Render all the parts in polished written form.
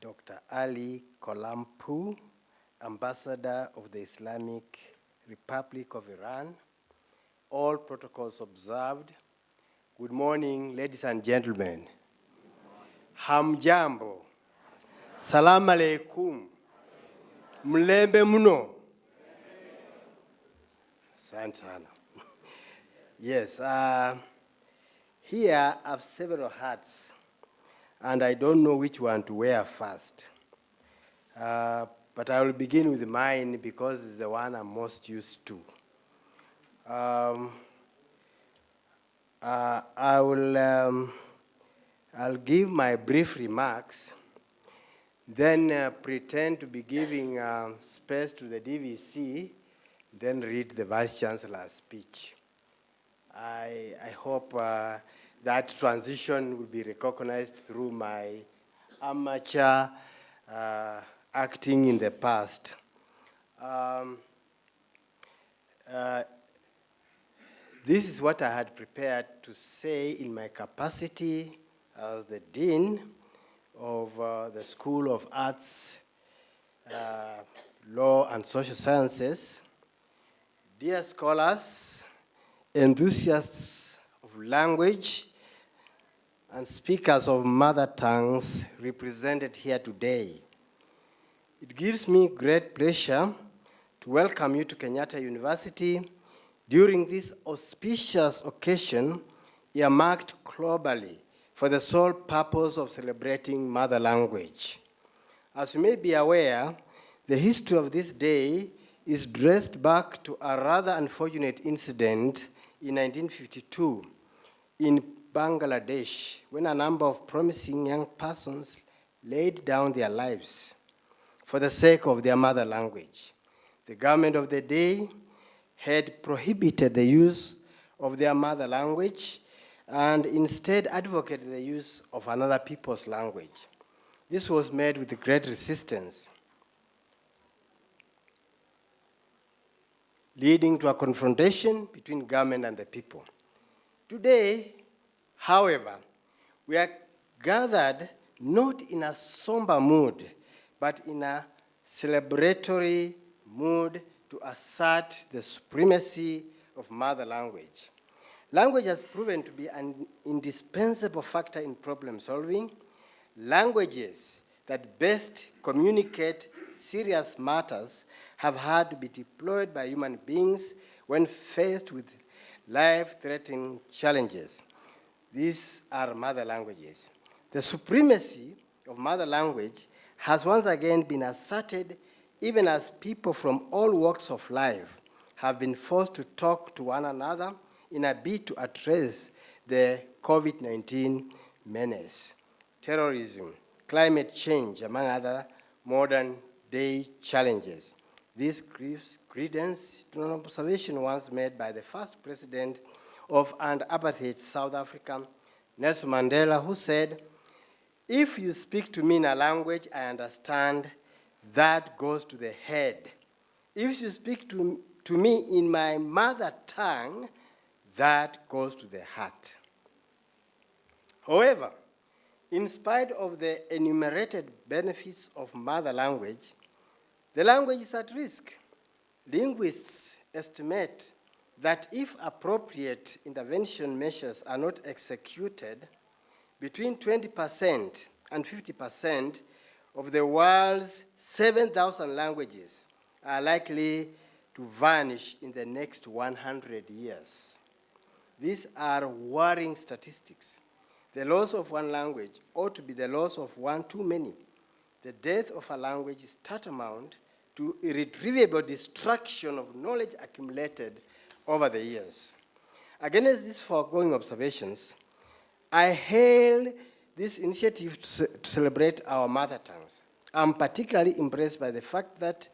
Dr. Ali Kolampu, Ambassador of the Islamic Republic of Iran. All protocols observed. Good morning, ladies and gentlemen. Hamjambo. Salam alaikum. Mlembe muno. Santana. Yes, here I have several hats, and I don't know which one to wear first. But I will begin with mine because it's the one I'm most used to. I'll give my brief remarks, then pretend to be giving space to the DVC, then read the Vice Chancellor's speech. I hope that transition will be recognized through my amateur acting in the past. This is what I had prepared to say in my capacity as the Dean of the School of Arts, Law and Social Sciences. Dear scholars, enthusiasts of language, and speakers of mother tongues represented here today. It gives me great pleasure to welcome you to Kenyatta University during this auspicious occasion earmarked globally for the sole purpose of celebrating mother language. As you may be aware, the history of this day is traced back to a rather unfortunate incident in 1952 in Bangladesh, when a number of promising young persons laid down their lives for the sake of their mother language. The government of the day had prohibited the use of their mother language and instead advocated the use of another people's language. This was met with great resistance, leading to a confrontation between government and the people. Today, however, we are gathered not in a somber mood, but in a celebratory mood to assert the supremacy of mother language. Language has proven to be an indispensable factor in problem solving. Languages that best communicate serious matters have had to be deployed by human beings when faced with life-threatening challenges. These are mother languages. The supremacy of mother language has once again been asserted even as people from all walks of life have been forced to talk to one another in a bid to address the COVID-19 menace, terrorism, climate change, among other modern-day challenges. This gives credence to an observation once made by the first president of an apartheid South Africa, Nelson Mandela, who said, "If you speak to me in a language I understand, that goes to the head. If you speak to me in my mother tongue, that goes to the heart." However, in spite of the enumerated benefits of mother language, the language is at risk. Linguists estimate that if appropriate intervention measures are not executed, between 20% and 50% of the world's 7,000 languages are likely to vanish in the next 100 years. These are worrying statistics. The loss of one language ought to be the loss of one too many. The death of a language is tantamount to irretrievable destruction of knowledge accumulated over the years. Against these foregoing observations, I hail this initiative to celebrate our mother tongues. I'm particularly impressed by the fact that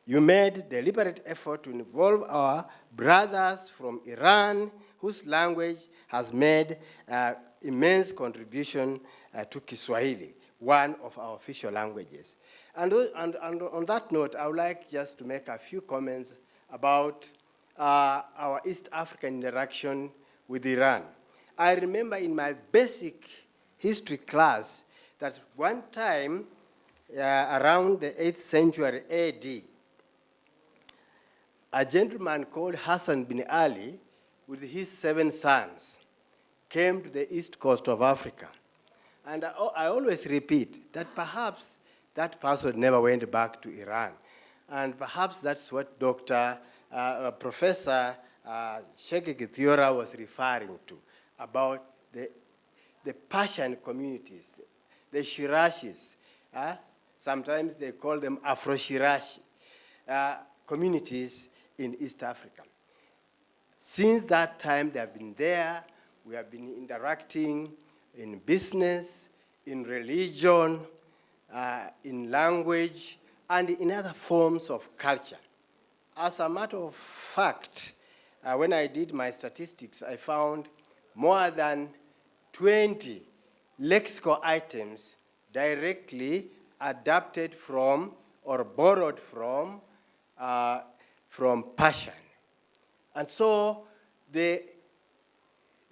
you made deliberate effort to involve our brothers from Iran, whose language has made immense contribution to Kiswahili, one of our official languages. And on that note, I would like just to make a few comments about our East African interaction with Iran. I remember in my basic history class that one time, around the 8th century AD, a gentleman called Hassan bin Ali, with his 7 sons, came to the east coast of Africa. And I always repeat that perhaps that person never went back to Iran. And perhaps that's what Professor Sheikh Kithiora was referring to, about the Persian communities, the Shirashis. Sometimes they call them Afro-Shirashi communities in East Africa. Since that time, they have been there. We have been interacting in business, in religion, in language, and in other forms of culture. As a matter of fact, when I did my statistics, I found more than 20 lexical items directly adapted from or borrowed from Persian. And so the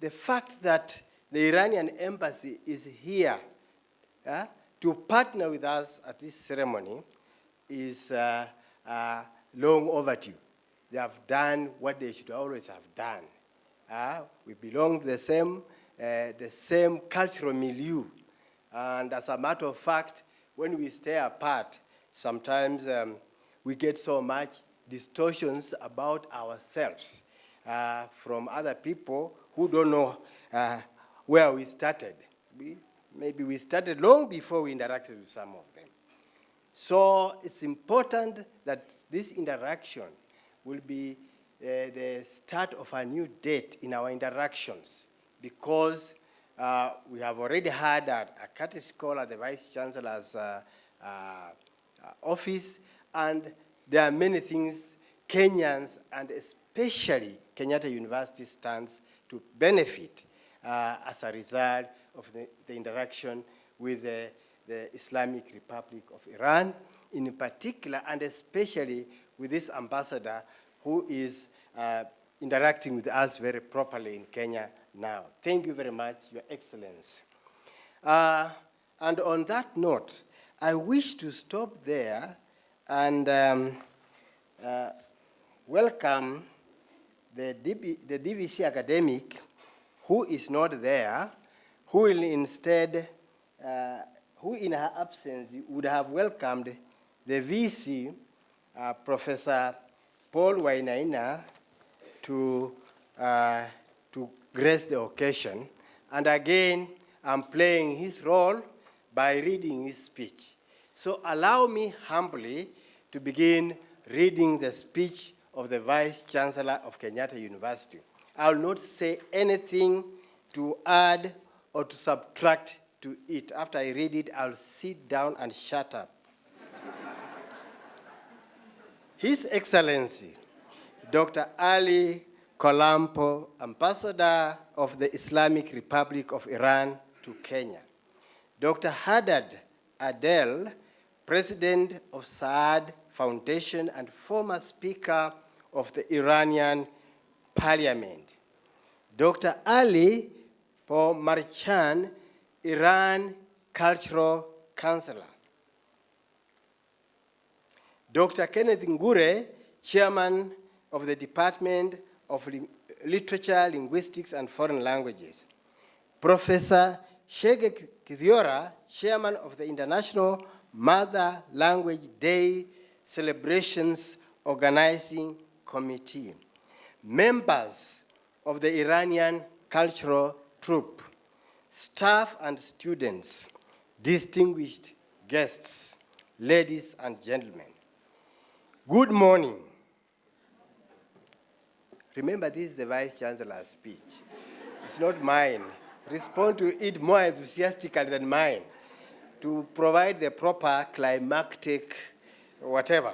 fact that the Iranian embassy is here to partner with us at this ceremony is long overdue. They have done what they should always have done. We belong to the same cultural milieu. And as a matter of fact, when we stay apart, sometimes we get so much distortions about ourselves from other people who don't know where we started. Maybe we started long before we interacted with some of them. So it's important that this interaction will be the start of a new date in our interactions, because we have already had a courtesy call at the Vice Chancellor's office, and there are many things Kenyans, and especially Kenyatta University, stands to benefit as a result of the interaction with the Islamic Republic of Iran, in particular, and especially with this ambassador who is interacting with us very properly in Kenya now. Thank you very much, Your Excellency. And on that note, I wish to stop there and welcome the DVC academic who is not there, who will instead, who in her absence would have welcomed the VC, Professor Paul Wainaina, to grace the occasion. And again, I'm playing his role by reading his speech. So allow me humbly to begin reading the speech of the Vice Chancellor of Kenyatta University. I will not say anything to add or to subtract to it. After I read it, I'll sit down and shut up. His Excellency, Dr. Ali Kolampo, Ambassador of the Islamic Republic of Iran to Kenya. Dr. Haddad Adel, President of Saad Foundation and former Speaker of the Iranian Parliament. Dr. Ali Marchan, Iran Cultural Counselor. Dr. Kenneth Ngure, Chairman of the Department of Literature, Linguistics, and Foreign Languages. Professor Sheikh Kithiora, Chairman of the International Mother Language Day Celebrations Organizing Committee. Members of the Iranian Cultural Troupe, staff and students, distinguished guests, ladies and gentlemen. Good morning. Remember, this is the Vice Chancellor's speech. It's not mine. Respond to it more enthusiastically than mine to provide the proper climactic whatever.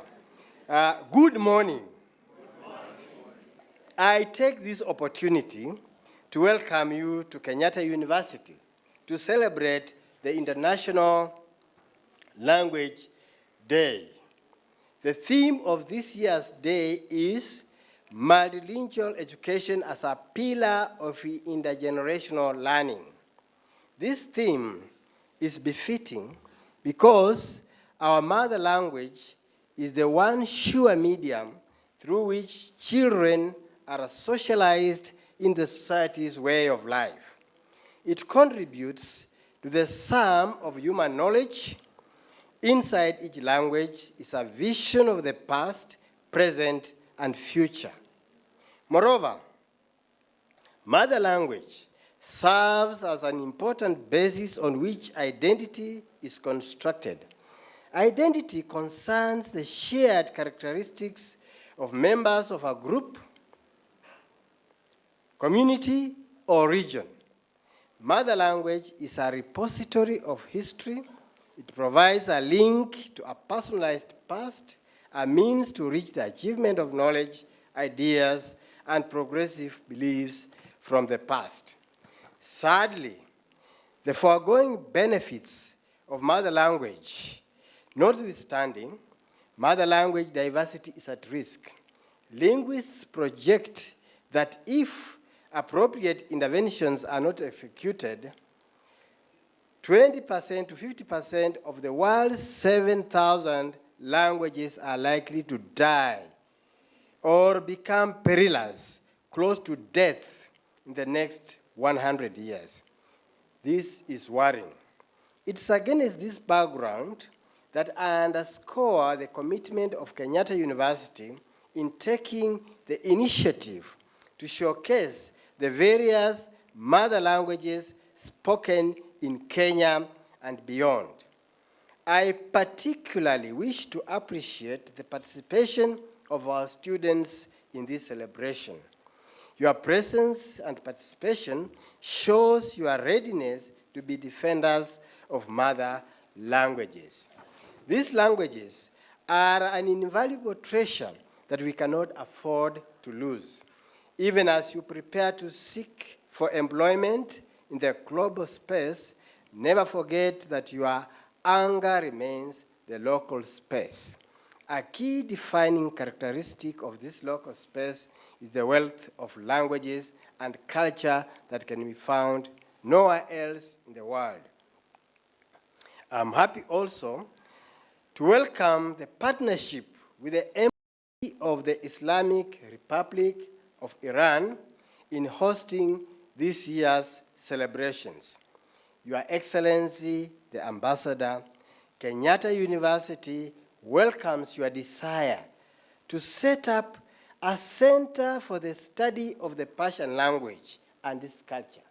Good morning. Good morning. I take this opportunity to welcome you to Kenyatta University to celebrate the International Language Day. The theme of this year's day is multilingual education as a pillar of intergenerational learning. This theme is befitting because our mother language is the one sure medium through which children are socialized in the society's way of life. It contributes to the sum of human knowledge. Inside each language is a vision of the past, present, and future. Moreover, mother language serves as an important basis on which identity is constructed. Identity concerns the shared characteristics of members of a group, community, or region. Mother language is a repository of history. It provides a link to a personalized past, a means to reach the achievement of knowledge, ideas, and progressive beliefs from the past. Sadly, the foregoing benefits of mother language notwithstanding, mother language diversity is at risk. Linguists project that if appropriate interventions are not executed, 20% to 50% of the world's 7,000 languages are likely to die or become perilous, close to death in the next 100 years. This is worrying. It's against this background that I underscore the commitment of Kenyatta University in taking the initiative to showcase the various mother languages spoken in Kenya and beyond. I particularly wish to appreciate the participation of our students in this celebration. Your presence and participation shows your readiness to be defenders of mother languages. These languages are an invaluable treasure that we cannot afford to lose. Even as you prepare to seek for employment in the global space, never forget that your anger remains the local space. A key defining characteristic of this local space is the wealth of languages and culture that can be found nowhere else in the world. I'm happy also to welcome the partnership with the Embassy of the Islamic Republic of Iran in hosting this year's celebrations. Your Excellency, the Ambassador, Kenyatta University welcomes your desire to set up a center for the study of the Persian language and its culture.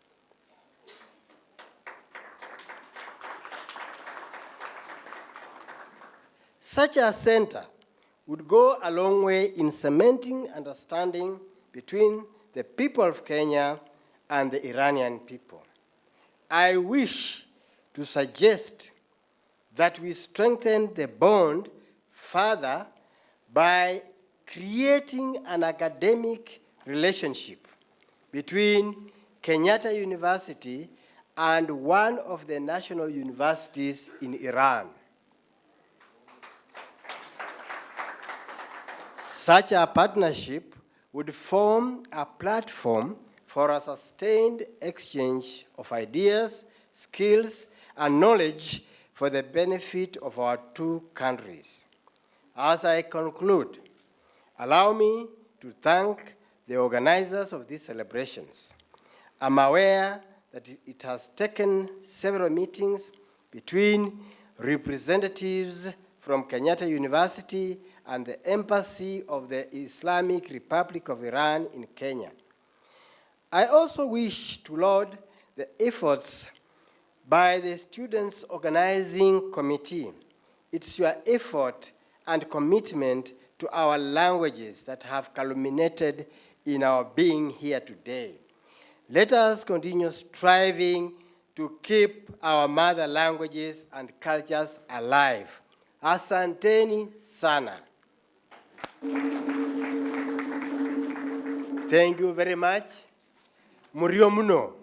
Such a center would go a long way in cementing understanding between the people of Kenya and the Iranian people. I wish to suggest that we strengthen the bond further by creating an academic relationship between Kenyatta University and one of the national universities in Iran. Such a partnership would form a platform for a sustained exchange of ideas, skills, and knowledge for the benefit of our two countries. As I conclude, allow me to thank the organizers of these celebrations. I'm aware that it has taken several meetings between representatives from Kenyatta University and the Embassy of the Islamic Republic of Iran in Kenya. I also wish to laud the efforts by the Students' Organizing Committee. It's your effort and commitment to our languages that have culminated in our being here today. Let us continue striving to keep our mother languages and cultures alive. Asanteni sana. Thank you very much. Murio muno.